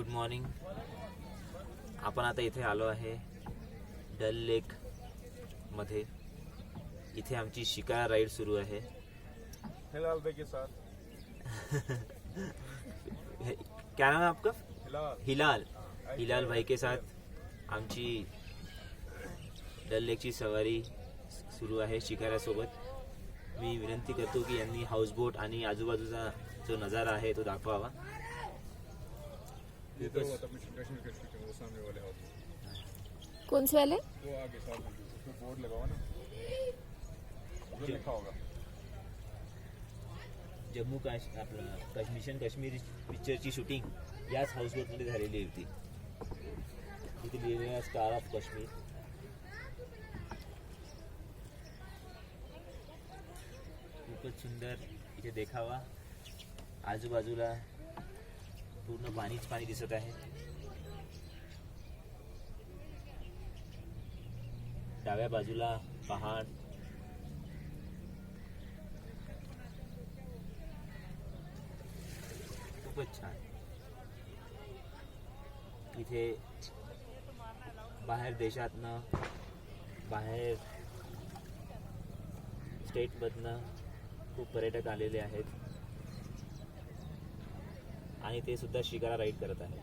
Good morning. आपण आता इथे आलो आहे डल लेक मध्ये. इथे आमची शिकारा राईड सुरू आहे. हिलाल भाई के साथ. क्या नाम है आपका? हिलाल. हिलाल भाई के साथ आमची डल लेकची सवारी सुरू आहे शिकाऱ्यासोबत. मी विनंती करतो की यांनी हाऊसबोट आणि आजूबाजूचा जो नजारा आहे तो दाखवावा. ये तो वो मिशन कश्मीर के शूटिंग वो सामने वाले हाउस. कौन से वाले? वो आगे सामने उसमें बोर्ड लगा हुआ ना, जो लिखा होगा जम्मू आपलं मिशन काश्मीर पिक्चरची शूटिंग याच हाऊसबोटमध्ये झालेली होती. इथे लिहिलेलं आहे स्टार ऑफ काश्मीर. खूपच सुंदर इथे देखावा. आजूबाजूला पूर्ण पाणीच पाणी दिसत आहे. डाव्या बाजूला पहाड. खूपच छान. इथे बाहेर देशातनं बाहेर स्टेटमधनं खूप पर्यटक आलेले आहेत आणि ते सुद्धा शिकारा राईड करत आहेत.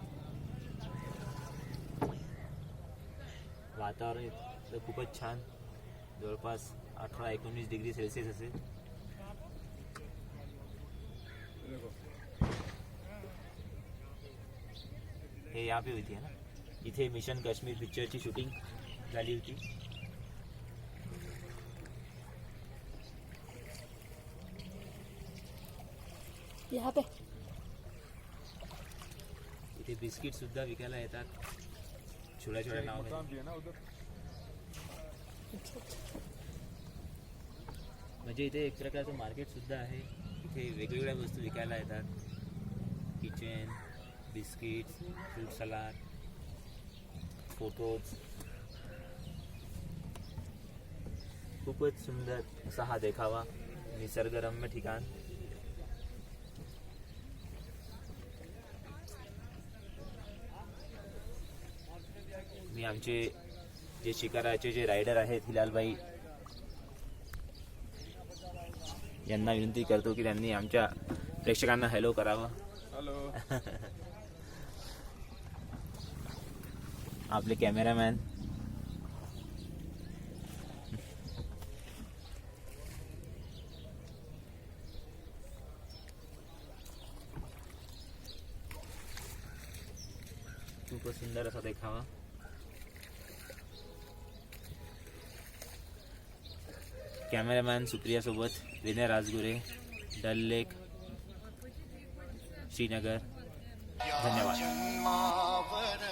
वातावरण इथलं खूपच छान. जवळपास 18-19 डिग्री सेल्सिअस असेल. देखो. हे यहाँ पे होती है ना. इथे मिशन काश्मीर पिक्चरची शूटिंग झाली होती. यहाँ पे इथे बिस्किट सुद्धा विकायला येतात छोट्या छोट्या नावाने. मकान भी है ना उधर. म्हणजे इथे एक प्रकारचं मार्केट सुद्धा आहे. इथे वेगवेगळ्या वस्तू विकायला येतात. Kitchen, biscuits, fruit salad, photos. खूपच सुंदर असा हा देखावा. निसर्गरम्य ठिकाण. मी आमचे जे शिकाराचे जे रायडर आहेत हिलालबाई यांना विनंती करतो की त्यांनी आमच्या प्रेक्षकांना हॅलो करावं. हेलो. आपले कॅमेरामॅन खूपच सुंदर असा देखावा. कॅमेरामॅन सुप्रिया सोबत विनय राजगुरे, डल लेक, श्रीनगर. धन्यवाद.